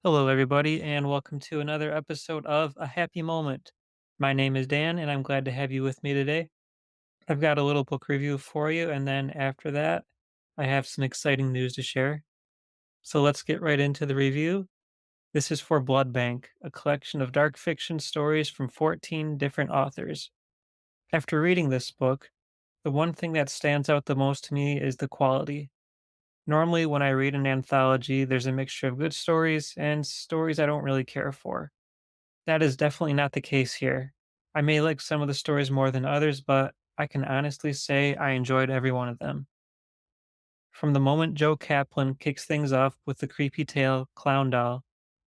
Hello, everybody, and welcome to another episode of A Happy Moment. My name is Dan, and I'm glad to have you with me today. I've got a little book review for you, and then after that, I have some exciting news to share. So let's get right into the review. This is for Blood Bank, a collection of dark fiction stories from 14 different authors. After reading this book, the one thing that stands out the most to me is the quality. Normally, when I read an anthology, there's a mixture of good stories and stories I don't really care for. That is definitely not the case here. I may like some of the stories more than others, but I can honestly say I enjoyed every one of them. From the moment Joe Kaplan kicks things off with the creepy tale Clown Doll,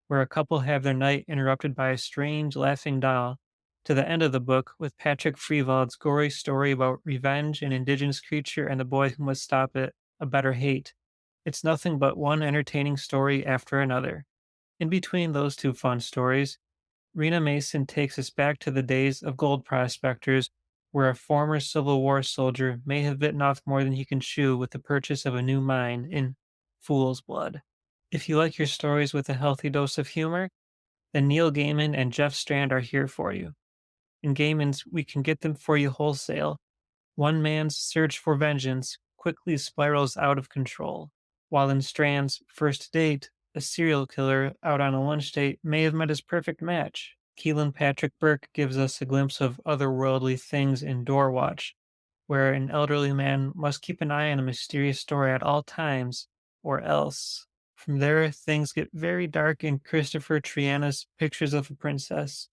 where a couple have their night interrupted by a strange laughing doll, to the end of the book with Patrick Freevold's gory story about revenge, an indigenous creature, and the boy who must stop it, a better hate. It's nothing but one entertaining story after another. In between those two fun stories, Rena Mason takes us back to the days of gold prospectors, where a former Civil War soldier may have bitten off more than he can chew with the purchase of a new mine in Fool's Blood. If you like your stories with a healthy dose of humor, then Neil Gaiman and Jeff Strand are here for you. In Gaiman's, we can get them for you wholesale. One man's search for vengeance quickly spirals out of control, while in Strand's first date, a serial killer out on a lunch date may have met his perfect match. Keelan Patrick Burke gives us a glimpse of otherworldly things in Door Watch, where an elderly man must keep an eye on a mysterious door at all times, or else. From there, things get very dark in Christopher Triana's Pictures of a Princess.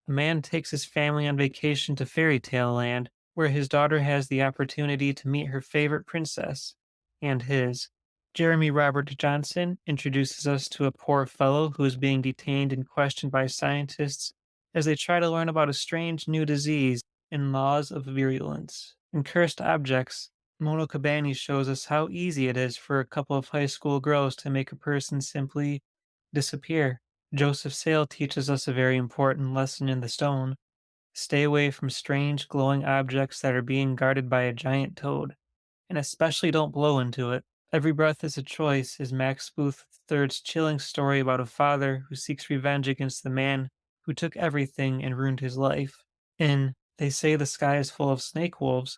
A man takes his family on vacation to fairy tale land, where his daughter has the opportunity to meet her favorite princess and his. Jeremy Robert Johnson introduces us to a poor fellow who is being detained and questioned by scientists as they try to learn about a strange new disease and laws of virulence. In Cursed Objects, Mono Kabani shows us how easy it is for a couple of high school girls to make a person simply disappear. Joseph Sale teaches us a very important lesson in The Stone. Stay away from strange glowing objects that are being guarded by a giant toad, and especially don't blow into it. Every Breath is a Choice is Max Booth III's chilling story about a father who seeks revenge against the man who took everything and ruined his life. In They Say the Sky is Full of Snake Wolves,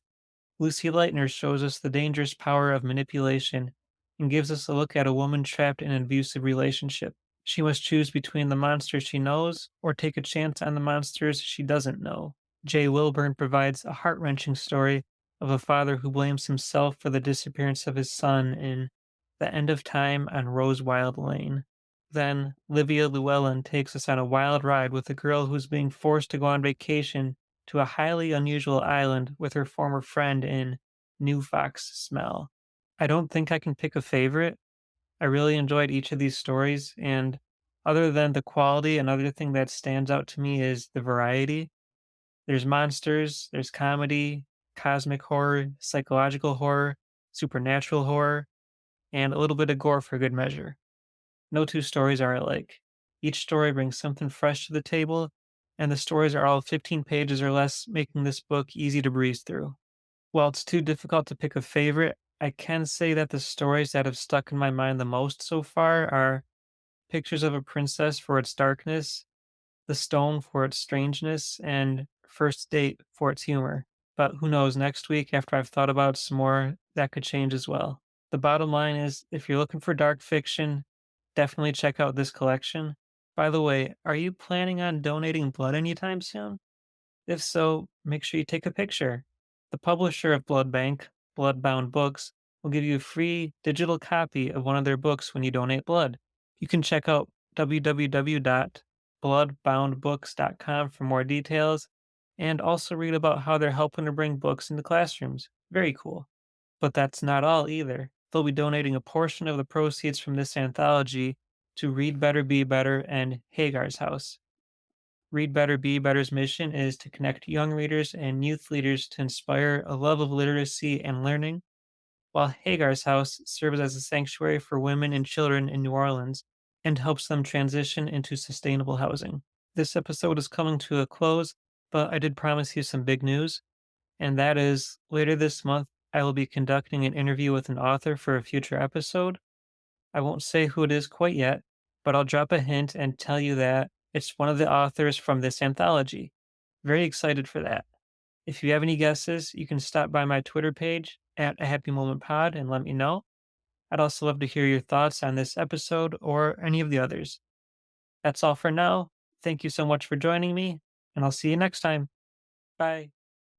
Lucy Lightner shows us the dangerous power of manipulation and gives us a look at a woman trapped in an abusive relationship. She must choose between the monsters she knows or take a chance on the monsters she doesn't know. Jay Wilburn provides a heart wrenching story of a father who blames himself for the disappearance of his son in The End of Time on Rosewild Lane. Then, Livia Llewellyn takes us on a wild ride with a girl who's being forced to go on vacation to a highly unusual island with her former friend in New Fox Smell. I don't think I can pick a favorite. I really enjoyed each of these stories, and other than the quality, another thing that stands out to me is the variety. There's monsters, there's comedy, cosmic horror, psychological horror, supernatural horror, and a little bit of gore for good measure. No two stories are alike. Each story brings something fresh to the table, and the stories are all 15 pages or less, making this book easy to breeze through. While it's too difficult to pick a favorite, I can say that the stories that have stuck in my mind the most so far are Pictures of a Princess for its darkness, The Stone for its strangeness, and First Date for its humor. But who knows, next week, after I've thought about it some more, that could change as well. The bottom line is if you're looking for dark fiction, definitely check out this collection. By the way, are you planning on donating blood anytime soon? If so, make sure you take a picture. The publisher of Blood Bank, Bloodbound Books, will give you a free digital copy of one of their books when you donate blood. You can check out www.bloodboundbooks.com for more details and also read about how they're helping to bring books into classrooms. Very cool. But that's not all either. They'll be donating a portion of the proceeds from this anthology to Read Better, Be Better and Hagar's House. Read Better, Be Better's mission is to connect young readers and youth leaders to inspire a love of literacy and learning, while Hagar's House serves as a sanctuary for women and children in New Orleans and helps them transition into sustainable housing. This episode is coming to a close, but I did promise you some big news, and that is later this month, I will be conducting an interview with an author for a future episode. I won't say who it is quite yet, but I'll drop a hint and tell you that it's one of the authors from this anthology. Very excited for that. If you have any guesses, you can stop by my Twitter page at a happy moment pod and let me know. I'd also love to hear your thoughts on this episode or any of the others. That's all for now. Thank you so much for joining me, and I'll see you next time. Bye.